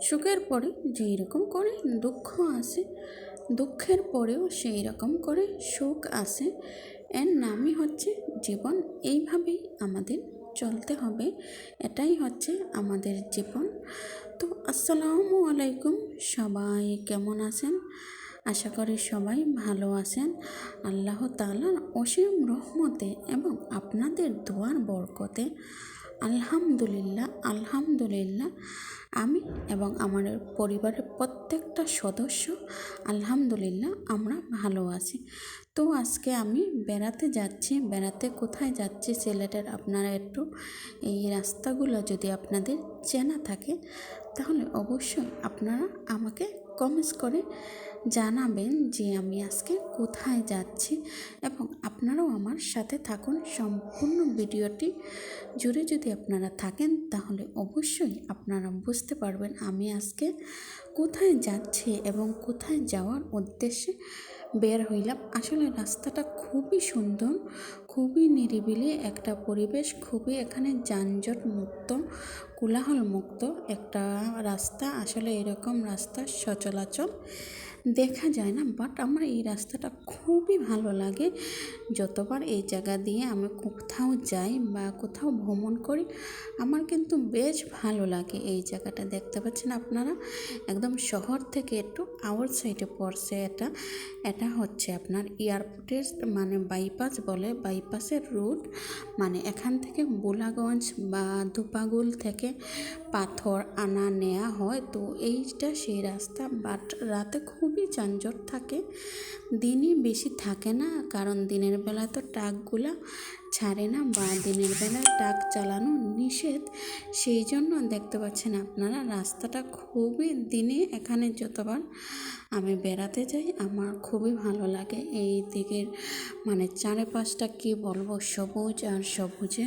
সুখের পরে যেই রকম করে দুঃখ আসে, দুঃখের পরেও সেই রকম করে সুখ আসে। এর নামই হচ্ছে জীবন। এইভাবেই আমাদের চলতে হবে, এটাই হচ্ছে আমাদের জীবন। তো আসসালামু আলাইকুম, সবাই কেমন আছেন? আশা করি সবাই ভালো আছেন। আল্লাহ তাআলার অসীম রহমতে এবং আপনাদের দোয়ার বরকতে আলহামদুলিল্লাহ আলহামদুলিল্লাহ আমি এবং আমার পরিবারের প্রত্যেকটা সদস্য আলহামদুলিল্লাহ আমরা ভালো আছি। তো আজকে আমি বেড়াতে কোথায় যাচ্ছি সিলেটের, আপনারা একটু এই রাস্তাগুলো যদি আপনাদের চেনা থাকে তাহলে অবশ্যই আপনারা আমাকে কমেন্টস করে জানাবেন যে আমি আজকে কোথায় যাচ্ছি, এবং আপনারাও আমার সাথে থাকুন। সম্পূর্ণ ভিডিওটি জুড়ে যদি আপনারা থাকেন তাহলে অবশ্যই আপনারা বুঝতে পারবেন আমি আজকে কোথায় যাচ্ছি এবং কোথায় যাওয়ার উদ্দেশ্যে বের হইলাম। আসলে রাস্তাটা খুবই সুন্দর, খুবই নিরিবিলি একটা পরিবেশ, খুবই এখানে যানজট মুক্ত, কোলাহল মুক্ত একটা রাস্তা। আসলে এরকম রাস্তা সচরাচর দেখা যায় না, বাট আমার এই রাস্তাটা খুবই ভালো লাগে। যতবার এই জায়গা দিয়ে আমি কোথাও যাই বা কোথাও ভ্রমণ করি আমার কিন্তু বেশ ভালো লাগে। এই জায়গাটা দেখতে পাচ্ছেন আপনারা, একদম শহর থেকে একটু আউট সাইডে পড়ছে। এটা হচ্ছে আপনার এয়ারপোর্টের মানে বাইপাস বলে, বাইপাসের রুট। মানে এখান থেকে বোলাগঞ্জ বা ধুপাগুল থেকে পাথর আনা নেওয়া হয়। তো এইটা সেই রাস্তা, বাট রাতে খুবই যানজট থাকে, দিনই বেশি থাকে না, কারণ দিনের বেলা তো ট্রাকগুলা ছাড়ে না বা দিনের বেলা ট্রাক চালানো নিষেধ। সেই জন্য দেখতে পাচ্ছেন আপনারা রাস্তাটা খুবই, দিনে এখানে যতবার আমি বেড়াতে যাই আমার খুবই ভালো লাগে। এই দিকের মানে চারপাশটা কি বলবো, সবুজ আর সবুজে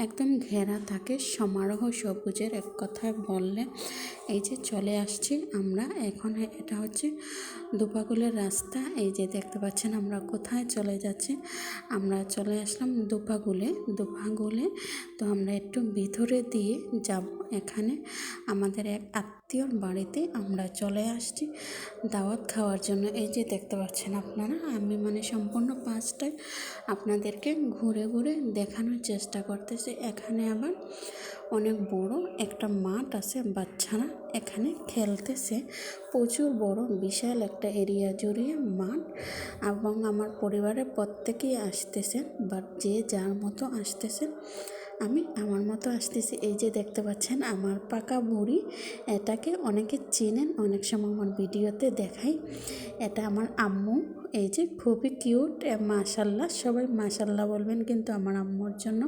একদম ঘেরা থাকে, সমারোহ সবুজের এক কথায় বললে। এই যে চলে আসছি আমরা এখন, এটা হচ্ছে দুপাগুলের রাস্তা। এই যে দেখতে পাচ্ছেন আমরা কোথায় চলে যাচ্ছি, আমরা চলে আসলাম দুপাগুলে। তো আমরা একটু ভিতরে দিয়ে যাব, এখানে আমাদের এক আত্মীয়র বাড়িতে আমরা চলে আসছি দাওয়াত খাওয়ার জন্য। এই যে দেখতে পাচ্ছেন আপনারা, আমি মানে সম্পূর্ণ পাঁচটায় আপনাদেরকে ঘুরে ঘুরে দেখানোর চেষ্টা করতেছি। এখানে আবার অনেক বড় একটা মাঠ আছে, বাচ্চারা এখানে খেলতেছে, প্রচুর বড় বিশাল একটা এরিয়া জুড়ে মাঠ। এবং আমার পরিবারের প্রত্যেকেই আসতেছে, বাট যে যার মতো আসতেছে, আমি আমার মতো আসতেছি। এই যে দেখতে পাচ্ছেন আমার পাকা বুড়ি, এটাকে অনেকে চেনেন, অনেক সময় আমার ভিডিওতে দেখাই। এটা আমার আম্মু। এই যে খুবই কিউট, মাশাল্লাহ, সবাই মাশাল্লাহ বলবেন কিন্তু আমার আম্মুর জন্য।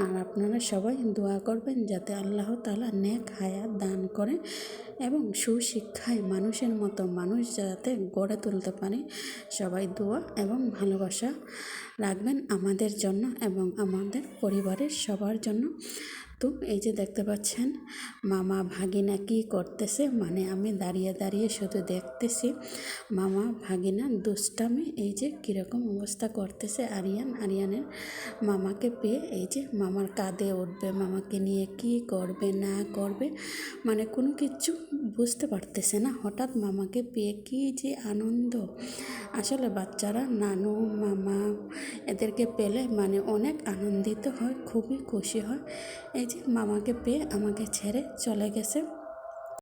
আর আপনারা সবাই দোয়া করবেন যাতে আল্লাহ তাআলা নেক হায়াত দান করে এবং সুশিক্ষায় মানুষের মতো মানুষ যাতে গড়ে তুলতে পারে। সবাই দোয়া এবং ভালোবাসা রাখবেন আমাদের জন্য এবং আমাদের পরিবারের সবার জন্য। তো এই যে দেখতে পাচ্ছেন মামা ভাগিনা কি করতেছে, মানে আমি দাঁড়িয়ে দাঁড়িয়ে শুধু দেখতেছি মামা ভাগিনা দুষ্টামি। এই যে কীরকম অবস্থা করতেছে আরিয়ানের মামাকে পেয়ে। এই যে মামার কাঁধে উঠবে, মামাকে নিয়ে কি করবে না করবে মানে কোনো কিছু বুঝতে পারতেছে না। হঠাৎ মামাকে পেয়ে কি যে আনন্দ! আসলে বাচ্চারা নানু মামা এদেরকে পেলে মানে অনেক আনন্দিত হয়, খুবই খুশি হয়। এই যে মামাকে পেয়ে আমাকে ছেড়ে চলে গেছে।